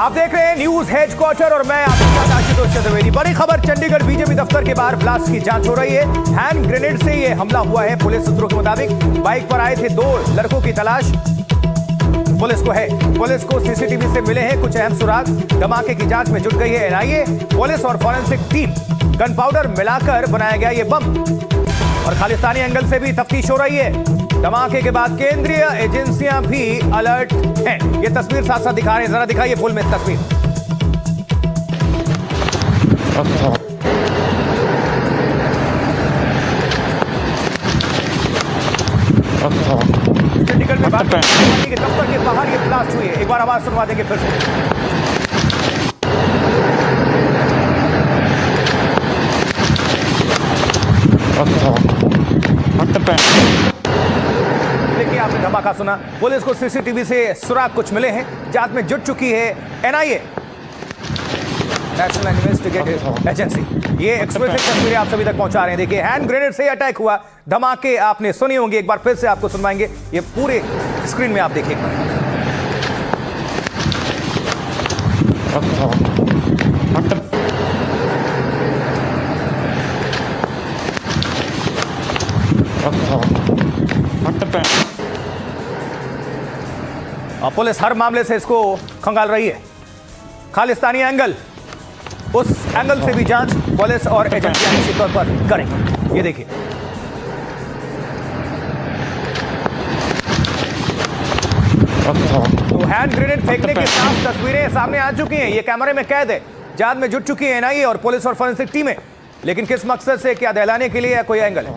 आप देख रहे हैं न्यूज हेडक्वार्टर और मैं आपके साथ आशुतोष चतुर्वेदी। बड़ी खबर, चंडीगढ़ बीजेपी दफ्तर के बाहर ब्लास्ट की जांच हो रही है। हैंड ग्रेनेड से ये हमला हुआ है। पुलिस सूत्रों के मुताबिक बाइक पर आए थे दो लड़कों की तलाश पुलिस को सीसीटीवी से मिले हैं कुछ अहम सुराग। धमाके की जांच में जुट गई है एनआईए, पुलिस और फॉरेंसिक टीम। गन पाउडर मिलाकर बनाया गया ये बम और खालिस्तानी एंगल से भी तफ्तीश हो रही है। धमाके के बाद केंद्रीय एजेंसियां भी अलर्ट हैं। ये तस्वीर साथ साथ दिखा रहे हैं, जरा दिखाइए फुल में तस्वीर। चंडीगढ़ में दफ्तर के बाहर ये ब्लास्ट हुई है। एक बार आवाज सुनवा देंगे फिर से। देखिए, आपने धमाका सुना। पुलिस को सीसीटीवी से सुराग कुछ मिले हैं। जांच में जुट चुकी है एनआईए, नेशनल इन्वेस्टिगेटिव एजेंसी। ये एक्सक्लूसिव तस्वीरें आप सभी तक पहुंचा रहे हैं। देखिए, हैंड ग्रेनेड से अटैक हुआ। धमाके आपने सुनी होंगी, एक बार फिर से आपको सुनवाएंगे। ये पूरे स्क्रीन में आप देखिए। पुलिस हर मामले से इसको खंगाल रही है। खालिस्तानी एंगल, उस एंगल से भी जांच पुलिस और एजेंसियां निश्चित तौर पर करेंगी। ये देखिए, तो हैंड ग्रेनेड फेंकने की साफ तस्वीरें सामने आ चुकी हैं। ये कैमरे में कैद है। जांच में जुट चुकी है एनआईए और पुलिस और फॉरेंसिक टीमें। लेकिन किस मकसद से, क्या दहलाने के लिए, या कोई एंगल है?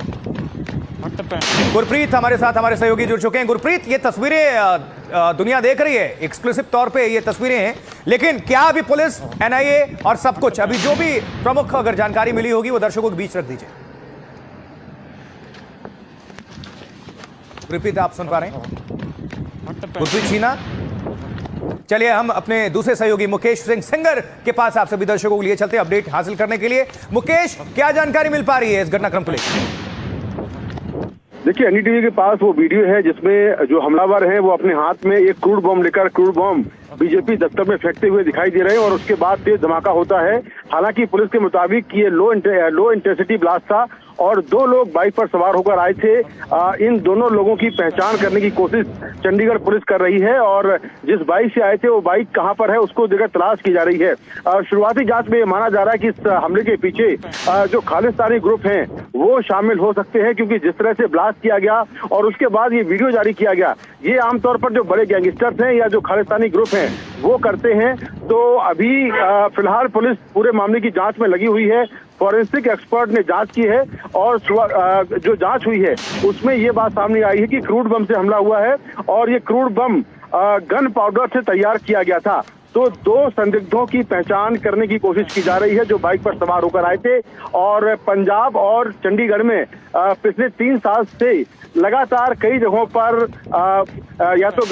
गुरप्रीत हमारे साथ, हमारे सहयोगी जुड़ चुके हैं। गुरप्रीत, ये तस्वीरें दुनिया देख रही है, एक्सक्लूसिव तौर पे ये तस्वीरें हैं, लेकिन क्या अभी पुलिस, एनआईए और सब कुछ, अभी जो भी प्रमुख अगर जानकारी मिली होगी वो दर्शकों के बीच रख दीजिए। गुरप्रीत, आप सुन पा रहे हैं? गुरप्रीत छीना, चलिए हम अपने दूसरे सहयोगी मुकेश सिंह सेंगर के पास आप सभी दर्शकों के लिए चलते हैं अपडेट हासिल करने के लिए। मुकेश, क्या जानकारी मिल पा रही है इस घटनाक्रम को लेकर? देखिए, एनडीटीवी के पास वो वीडियो है जिसमें जो हमलावर हैं वो अपने हाथ में एक क्रूड बम लेकर क्रूड बम बीजेपी दफ्तर में फेंकते हुए दिखाई दे रहे हैं और उसके बाद तेज धमाका होता है। हालांकि पुलिस के मुताबिक ये लो इंटेंसिटी ब्लास्ट था और दो लोग बाइक पर सवार होकर आए थे। इन दोनों लोगों की पहचान करने की कोशिश चंडीगढ़ पुलिस कर रही है और जिस बाइक से आए थे वो बाइक कहां पर है उसको जगह तलाश की जा रही है। शुरुआती जांच में ये माना जा रहा है कि इस हमले के पीछे जो खालिस्तानी ग्रुप हैं वो शामिल हो सकते हैं, क्योंकि जिस तरह से ब्लास्ट किया गया और उसके बाद ये वीडियो जारी किया गया, ये आमतौर पर जो बड़े गैंगस्टर्स हैं या जो खालिस्तानी ग्रुप हैं वो करते हैं। तो अभी फिलहाल पुलिस पूरे मामले की जांच में लगी हुई है। फॉरेंसिक एक्सपर्ट ने जांच की है और जो जांच हुई है उसमें ये बात सामने आई है कि क्रूड बम से हमला हुआ है और ये क्रूड बम गन पाउडर से तैयार किया गया था। तो दो संदिग्धों की पहचान करने की कोशिश की जा रही है जो बाइक पर सवार होकर आए थे और पंजाब और चंडीगढ़ में पिछले 3 साल से लगातार कई जगहों पर या तो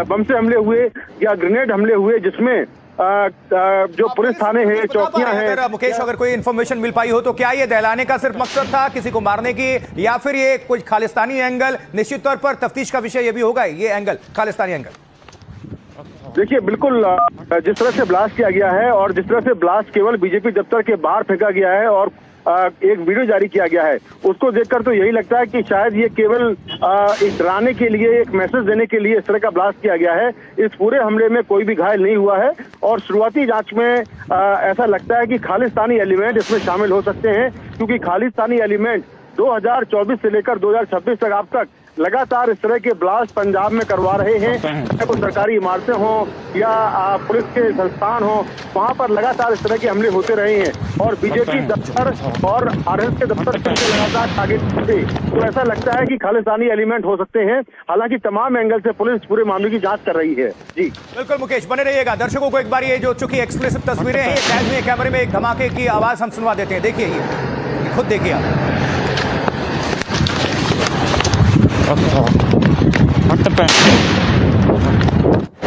बम से हमले हुए या ग्रेनेड हमले हुए, जिसमें जो पुलिस थाने हैं, चौकियां हैं। मुकेश, अगर कोई इन्फॉर्मेशन मिल पाई हो तो क्या ये दहलाने का सिर्फ मकसद था, किसी को मारने की, या फिर ये कुछ खालिस्तानी एंगल? निश्चित तौर पर तफ्तीश का विषय ये भी होगा, ये एंगल, खालिस्तानी एंगल। देखिए, बिल्कुल जिस तरह से ब्लास्ट किया गया है और जिस तरह से ब्लास्ट केवल बीजेपी दफ्तर के बाहर फेंका गया है और एक वीडियो जारी किया गया है, उसको देखकर तो यही लगता है कि शायद ये केवल एक डराने के लिए, एक मैसेज देने के लिए इस तरह का ब्लास्ट किया गया है। इस पूरे हमले में कोई भी घायल नहीं हुआ है और शुरुआती जांच में ऐसा लगता है कि खालिस्तानी एलिमेंट इसमें शामिल हो सकते हैं, क्योंकि खालिस्तानी एलिमेंट 2024 से लेकर 2026 तक अब तक लगातार इस तरह के ब्लास्ट पंजाब में करवा रहे हैं। चाहे वो सरकारी इमारतें हों या पुलिस के संस्थान हों, वहां पर लगातार इस तरह के हमले होते रहे हैं और बीजेपी दफ्तर और आरएसएस के दफ्तर से लगातार टारगेट थे। तो ऐसा लगता है कि खालिस्तानी एलिमेंट हो सकते हैं। हालांकि तमाम एंगल से पुलिस पूरे मामले की जांच कर रही है। जी बिल्कुल मुकेश, बने रहिएगा। दर्शकों को एक बार ये जो चुकी एक्सक्लूसिव तस्वीरें हैं, कैद में कैमरे में एक धमाके की आवाज हम सुनवा देते हैं। देखिए, ये खुद देखिए आप।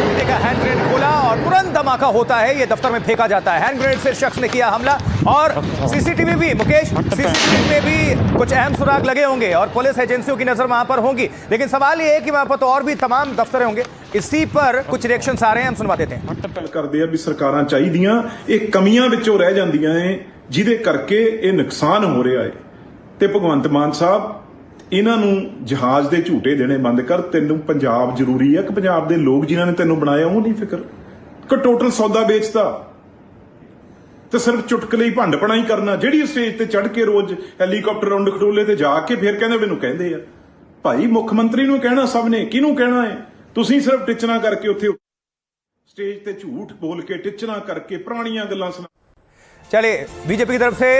देखा, हैंड ग्रेनेड खोला और तुरंत बम धमाका होता है, ये दफ्तर में फेंका जाता है। हैंड ग्रेनेड से शख्स ने किया हमला और सीसीटीवी भी, मुकेश, सीसीटीवी में भी कुछ अहम सुराग लगे होंगे और पुलिस एजेंसियों की नजर वहां पर होंगी, लेकिन सवाल ये है कि वहां पर तो और भी तमाम दफ्तर होंगे। इसी पर कुछ रिएक्शंस आ रहे हैं, हम सुनवा देते हैं। ਕਰਦੇ ਆ ਵੀ ਸਰਕਾਰਾਂ ਚਾਹੀਦੀਆਂ ਇਹ ਕਮੀਆਂ ਵਿੱਚੋਂ ਰਹਿ ਜਾਂਦੀਆਂ ਏ ਜਿਹਦੇ ਕਰਕੇ ਇਹ ਨੁਕਸਾਨ ਹੋ ਰਿਹਾ ਏ ਤੇ ਭਗਵੰਤ ਮਾਨ ਸਾਹਿਬ ਇਹਨਾਂ ਨੂੰ ਜਹਾਜ਼ ਦੇ ਝੂਟੇ ਦੇਣੇ ਬੰਦ ਕਰ। ਤੈਨੂੰ ਪੰਜਾਬ ਜ਼ਰੂਰੀ ਹੈ ਕਿ ਪੰਜਾਬ ਦੇ ਲੋਕ ਜਿਨ੍ਹਾਂ ਨੇ ਤੈਨੂੰ ਬਣਾਇਆ ਉਹ ਨਹੀਂ ਫਿਕਰ ਕਿ ਟੋਟਲ ਸੌਦਾ ਵੇਚਦਾ ਤੇ ਸਿਰਫ ਚੁਟਕਲੇ ਹੀ ਭੰਡਪਣਾ ਹੀ ਕਰਨਾ। ਜਿਹੜੀ ਸਟੇਜ ਤੇ ਚੜ ਕੇ ਰੋਜ਼ ਹੈਲੀਕਾਪਟਰ ਰੌਂਡ ਖਟੋਲੇ ਤੇ ਜਾ ਕੇ ਫਿਰ ਕਹਿੰਦੇ ਮੈਨੂੰ ਕਹਿੰਦੇ ਆ ਭਾਈ ਮੁੱਖ ਮੰਤਰੀ ਨੂੰ ਕਹਿਣਾ ਸਭ ਨੇ, ਕਿਹਨੂੰ ਕਹਿਣਾ ਹੈ? ਤੁਸੀਂ ਸਿਰਫ ਟਿਚਣਾ ਕਰਕੇ ਉੱਥੇ स्टेज पे झूठ बोल के टिचना करके पुरानियां गल्लां सुना। चलिए, बीजेपी की तरफ से,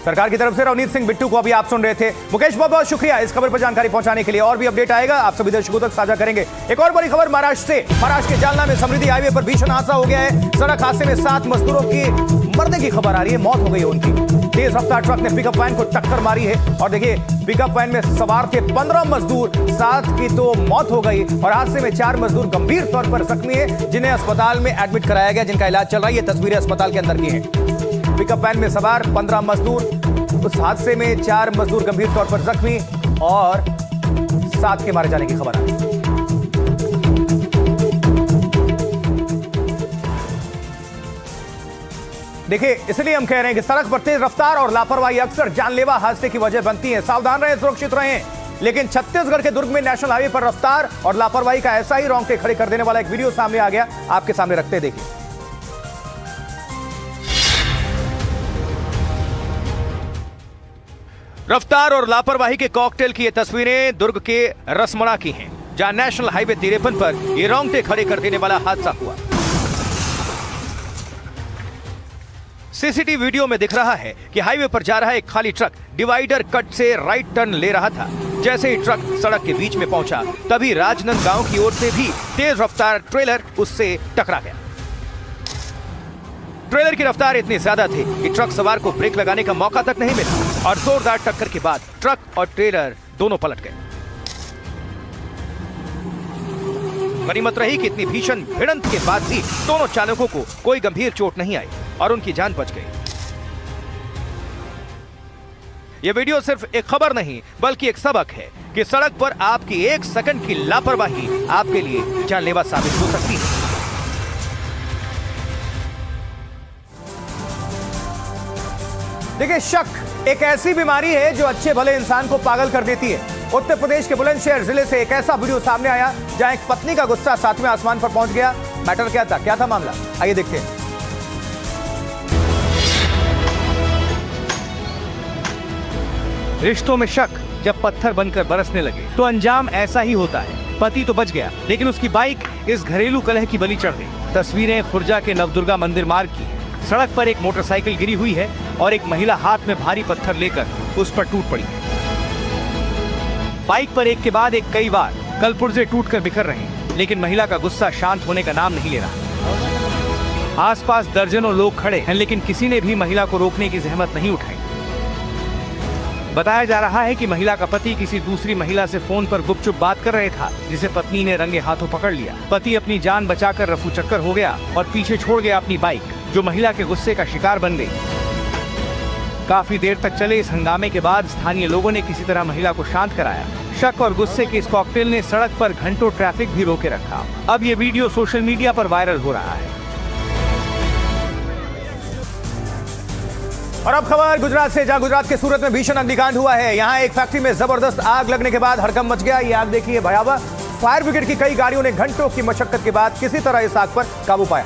सरकार की तरफ से रवनीत सिंह बिट्टू को अभी आप सुन रहे थे। मुकेश, बहुत बहुत शुक्रिया इस खबर पर जानकारी पहुंचाने के लिए। और भी अपडेट आएगा, आप सभी दर्शकों तक साझा करेंगे। एक और बड़ी खबर महाराष्ट्र से। महाराष्ट्र के जालना में समृद्धि हाईवे पर भीषण हादसा हो गया है। सड़क हादसे में 7 मजदूरों की मरने की खबर आ रही है, मौत हो गई है उनकी। तेज रफ्तार ट्रक ने पिकअप वैन को टक्कर मारी है और देखिए, पिकअप वैन में सवार थे 15 मजदूर, 7 की तो मौत हो गई और हादसे में 4 मजदूर गंभीर तौर पर जख्मी हैं, जिन्हें अस्पताल में एडमिट कराया गया, जिनका इलाज चल रहा है। ये तस्वीरें अस्पताल के अंदर की हैं। पिकअप वैन में सवार 15 मजदूर, उस हादसे में 4 मजदूर गंभीर तौर पर जख्मी और 7 के मारे जाने की खबर आई। देखिए, इसलिए हम कह रहे हैं कि सड़क पर तेज रफ्तार और लापरवाही अक्सर जानलेवा हादसे की वजह बनती है। सावधान रहें, सुरक्षित रहें। लेकिन छत्तीसगढ़ के दुर्ग में नेशनल हाईवे पर रफ्तार और लापरवाही का ऐसा ही रोंगटे खड़े कर देने वाला एक वीडियो सामने आ गया, आपके सामने रखते देखिए। रफ्तार और लापरवाही के कॉकटेल की ये तस्वीरें दुर्ग के रसमड़ा की हैं, जहां नेशनल हाईवे 53 पर ये रोंगटे खड़े कर देने वाला हादसा हुआ। सीसीटीवी वीडियो में दिख रहा है कि हाईवे पर जा रहा एक खाली ट्रक डिवाइडर कट से राइट टर्न ले रहा था। जैसे ही ट्रक सड़क के बीच में पहुंचा, तभी राजनंद गांव की ओर से भी तेज रफ्तार ट्रेलर उससे टकरा गया। ट्रेलर की रफ्तार इतनी ज्यादा थी कि ट्रक सवार को ब्रेक लगाने का मौका तक नहीं मिला और जोरदार टक्कर के बाद ट्रक और ट्रेलर दोनों पलट गए। गनीमत रही कि इतनी भीषण भिड़ंत के बाद भी दोनों चालकों को कोई गंभीर चोट नहीं आई और उनकी जान बच गई। यह वीडियो सिर्फ एक खबर नहीं, बल्कि एक सबक है कि सड़क पर आपकी 1 सेकंड की लापरवाही आपके लिए जानलेवा साबित हो सकती है। देखिए, शक एक ऐसी बीमारी है जो अच्छे भले इंसान को पागल कर देती है। उत्तर प्रदेश के बुलंदशहर जिले से एक ऐसा वीडियो सामने आया जहां एक पत्नी का गुस्सा 7वें आसमान पर पहुंच गया। मैटर क्या था मामला, आइए देखते हैं। रिश्तों में शक जब पत्थर बनकर बरसने लगे तो अंजाम ऐसा ही होता है। पति तो बच गया, लेकिन उसकी बाइक इस घरेलू कलह की बलि चढ़ गई। तस्वीरें खुर्जा के नवदुर्गा मंदिर मार्ग की है। सड़क पर एक मोटरसाइकिल गिरी हुई है और एक महिला हाथ में भारी पत्थर लेकर उस पर टूट पड़ी है। बाइक पर एक के बाद एक कई बार कलपुर्जे टूटकर बिखर रहे हैं, लेकिन महिला का गुस्सा शांत होने का नाम नहीं ले रहा। आसपास दर्जनों लोग खड़े हैं, लेकिन किसी ने भी महिला को रोकने की जहमत नहीं उठाई। बताया जा रहा है कि महिला का पति किसी दूसरी महिला से फोन पर गुपचुप बात कर रहा था, जिसे पत्नी ने रंगे हाथों पकड़ लिया। पति अपनी जान बचाकर रफू चक्कर हो गया और पीछे छोड़ गया अपनी बाइक, जो महिला के गुस्से का शिकार बन गई। काफी देर तक चले इस हंगामे के बाद स्थानीय लोगों ने किसी तरह महिला को शांत कराया। शक और गुस्से के इस कॉकटेल ने सड़क पर घंटों ट्रैफिक भी रोके रखा। अब ये वीडियो सोशल मीडिया पर वायरल हो रहा है। और अब खबर गुजरात से, जहां गुजरात के सूरत में भीषण अग्निकांड हुआ है। यहां एक फैक्ट्री में जबरदस्त आग लगने के बाद हड़कंप मच गया। ये आग देखिए भयावह। फायर ब्रिगेड की कई गाड़ियों ने घंटों की मशक्कत के बाद किसी तरह इस आग पर काबू पाया।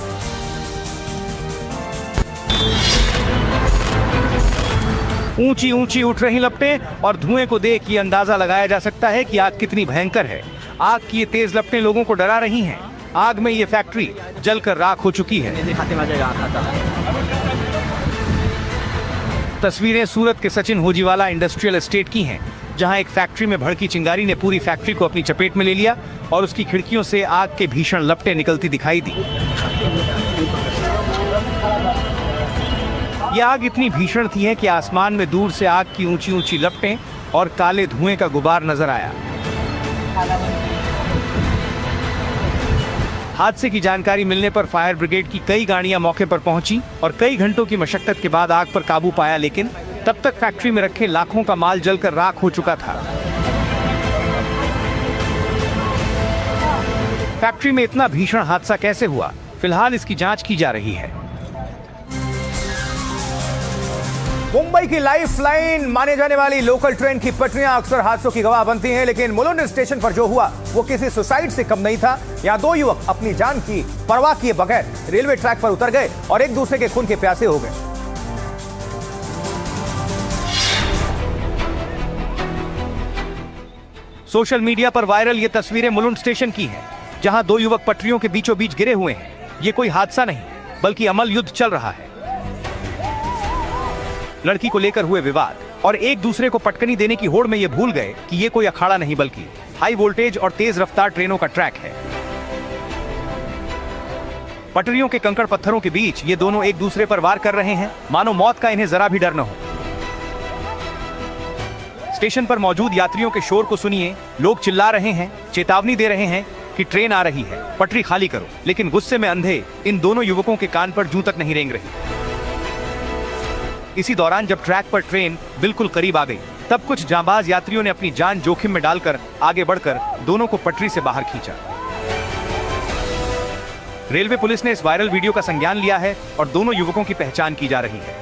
ऊंची ऊंची उठ रही लपटें और धुएं को देख ये अंदाजा लगाया जा सकता है कि आग कितनी भयंकर है। आग की ये तेज लपटें लोगों को डरा रही हैं। आग में ये फैक्ट्री जलकर राख हो चुकी है। तस्वीरें सूरत के सचिन होजीवाला इंडस्ट्रियल एस्टेट की हैं, जहां एक फैक्ट्री में भड़की चिंगारी ने पूरी फैक्ट्री को अपनी चपेट में ले लिया और उसकी खिड़कियों से आग के भीषण लपटें निकलती दिखाई दी। यह आग इतनी भीषण थी कि आसमान में दूर से आग की ऊंची ऊंची लपटें और काले धुएं का गुबार नजर आया। हादसे की जानकारी मिलने पर फायर ब्रिगेड की कई गाड़ियां मौके पर पहुंची और कई घंटों की मशक्कत के बाद आग पर काबू पाया, लेकिन तब तक फैक्ट्री में रखे लाखों का माल जलकर राख हो चुका था। फैक्ट्री में इतना भीषण हादसा कैसे हुआ, फिलहाल इसकी जांच की जा रही है। मुंबई की लाइफलाइन माने जाने वाली लोकल ट्रेन की पटरियां अक्सर हादसों की गवाह बनती हैं, लेकिन मुलुंड स्टेशन पर जो हुआ वो किसी सुसाइड से कम नहीं था। यहां दो युवक अपनी जान की परवाह किए बगैर रेलवे ट्रैक पर उतर गए और एक दूसरे के खून के प्यासे हो गए। सोशल मीडिया पर वायरल ये तस्वीरें मुलुंड स्टेशन की हैं, जहां दो युवक पटरियों के बीचों बीच गिरे हुए हैं। ये कोई हादसा नहीं बल्कि अमल युद्ध चल रहा है। लड़की को लेकर हुए विवाद और एक दूसरे को पटकनी देने की होड़ में ये भूल गए कि ये कोई अखाड़ा नहीं बल्कि हाई वोल्टेज और तेज रफ्तार ट्रेनों का ट्रैक है। पटरियों के कंकड़ पत्थरों के बीच ये दोनों एक दूसरे पर वार कर रहे हैं, मानो मौत का इन्हें जरा भी डर न हो। स्टेशन पर मौजूद यात्रियों के शोर को सुनिए। लोग चिल्ला रहे हैं, चेतावनी दे रहे हैं कि ट्रेन आ रही है, पटरी खाली करो। लेकिन गुस्से में अंधे इन दोनों युवकों के कान पर जूं तक नहीं रेंग रही। इसी दौरान जब ट्रैक पर ट्रेन बिल्कुल करीब आ गई, तब कुछ जांबाज यात्रियों ने अपनी जान जोखिम में डालकर आगे बढ़कर दोनों को पटरी से बाहर खींचा। रेलवे पुलिस ने इस वायरल वीडियो का संज्ञान लिया है और दोनों युवकों की पहचान की जा रही है।